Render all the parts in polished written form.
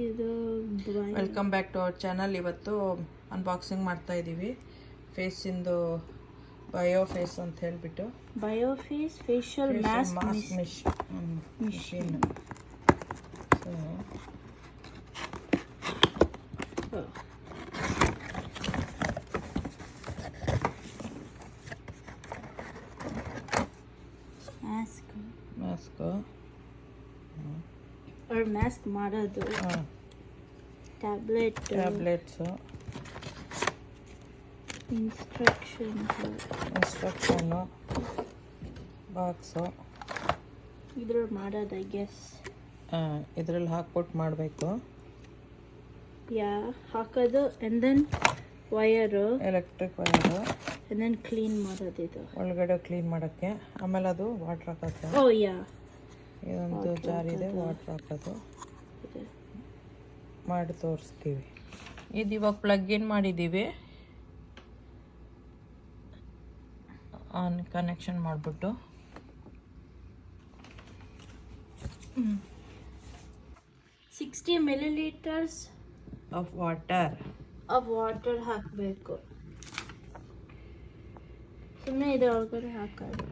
ಇದು welcome back to our channel. ಇವತ್ತು unboxing ಮಾಡ್ತಾ ಇದ್ದೀವಿ ಫೇಸಿಂದು ಬಯೋಫೇಸ್ ಅಂತ ಹೇಳ್ಬಿಟ್ಟು Bioface facial mask machine. Mask ಮಾಡೋದು ಟ್ಯಾಬ್ಲೆಟ್ಸು ಇನ್ಸ್ಟ್ರಕ್ಷನ್ನು ಬಾಕ್ಸು ಇದ್ರಲ್ಲಿ ಮಾಡೋದು ಐ ಗೆಸ್. ಇದರಲ್ಲಿ ಹಾಕ್ಬಿಟ್ಟು ಮಾಡಬೇಕು. ಹಾಕೋದು and then wire, electric wire, and then clean ಮಾಡೋದು. ಇದು ಒಳಗಡೆ ಕ್ಲೀನ್ ಮಾಡೋಕ್ಕೆ. ಆಮೇಲೆ ಅದು ವಾಟರ್ ಹಾಕೋದು. ಇದೊಂದು ಜಾರ್ ಇದೆ, ವಾಟರ್ ಹಾಕೋದು ಮಾಡಿ ತೋರಿಸ್ತೀವಿ. ಇದು ಇವಾಗ ಪ್ಲಗ್ ಇನ್ ಮಾಡಿದ್ದೀವಿ, ಆನ್ ಕನೆಕ್ಷನ್ ಮಾಡಿಬಿಟ್ಟು 60 milliliters ಆಫ್ ವಾಟರ್ ಹಾಕಬೇಕು. ಸುಮ್ಮನೆ ಇದ್ರ ಒಳಗಡೆ ಹಾಕೋದು.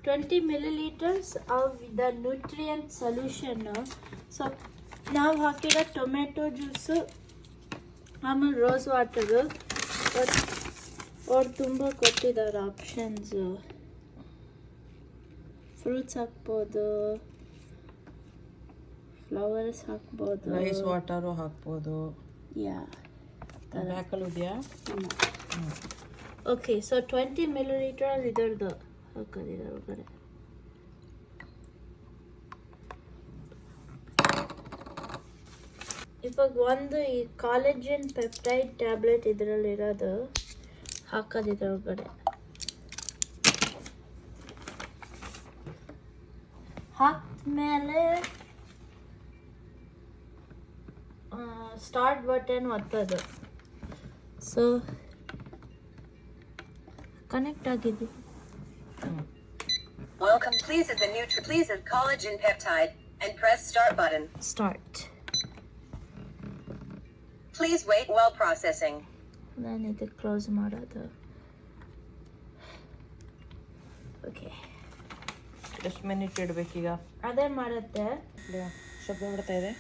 $20 milliliters of the nutrient solution. So ನಾವು ಹಾಕಿರೋ ಟೊಮೆಟೊ ಜ್ಯೂಸು, ಆಮೇಲೆ ರೋಸ್ ವಾಟರು. ಅವ್ರು ತುಂಬ ಕೊಟ್ಟಿದ್ದಾರೆ ಆಪ್ಷನ್ಸು. ಫ್ರೂಟ್ಸ್ ಹಾಕ್ಬೋದು, ಫ್ಲವರ್ಸ್ ಹಾಕ್ಬೋದು, ರೈಸ್ ವಾಟರು ಹಾಕ್ಬೋದು. ಇದೆಯಾ? ಓಕೆ, ಸೊ 20 milliliters ಇದರದ್ದು ಹಾಕೋದಿದೆ ಒಳಗಡೆ. ಇವಾಗ ಒಂದು ಈ ಕಾಲೇಜನ್ ಪೆಪ್ಟೈಡ್ ಟ್ಯಾಬ್ಲೆಟ್ ಇದರಲ್ಲಿರೋದು ಹಾಕೋದಿದೆ ಒಳಗಡೆ. ಹಾಕ್ಮೇಲೆ ಸ್ಟಾರ್ಟ್ ಬಟನ್ ಒತ್ತೋದು. ಸೊ ಕನೆಕ್ಟ್ ಆಗಿದೆ. Welcome, please add the please add collagen peptide and press start button. Start. Please wait while processing. Then ಇದು ಕ್ಲೋಸ್ ಮಾಡೋದು. ಓಕೆ, ಎಷ್ಟು ಮಿನಿಟ್ ಇಡಬೇಕೀಗ? ಅದೇ ಮಾಡುತ್ತೆ. ಶಬ್ದ ಬರ್ತಾ ಇದೆ.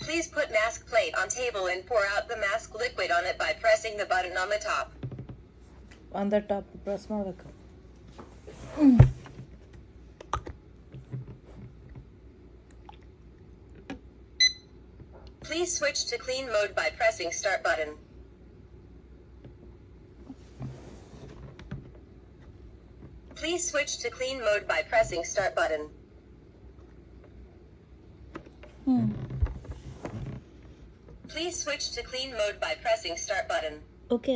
Please put mask plate on table and pour out the mask liquid on it by pressing the button on the top. On the top press ಮಾಡಬೇಕು. Please switch to clean mode by pressing start button. Please switch to clean mode by pressing start button. Please switch to clean mode by pressing start button. Okay.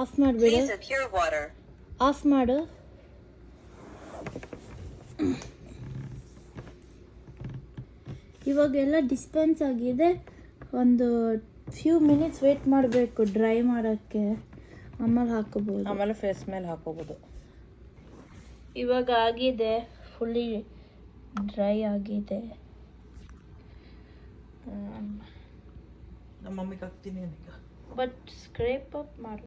Off ಮಾಡಿಬಿಡು. Please add pure water. Off ಮಾಡು. ಇವಾಗೆಲ್ಲ dispense ಆಗಿದೆ. ಒಂದು few minutes wait ಮಾಡಬೇಕು dry ಮಾಡೋಕ್ಕೆ, ಆಮೇಲೆ ಹಾಕೋಬೋದು. ಆಮೇಲೆ ಫೇಸ್ ಮೇಲೆ ಹಾಕೋಬೋದು. ಇವಾಗ ಆಗಿದೆ, ಫುಲ್ಲಿ ಡ್ರೈ ಆಗಿದೆ. ನಮ್ಮ ಮಮ್ಮಿಗೆ ಹಾಕ್ತೀನಿ. ಬಟ್ ಸ್ಕ್ರೇಪ್ ಅಪ್ ಮಾಡು.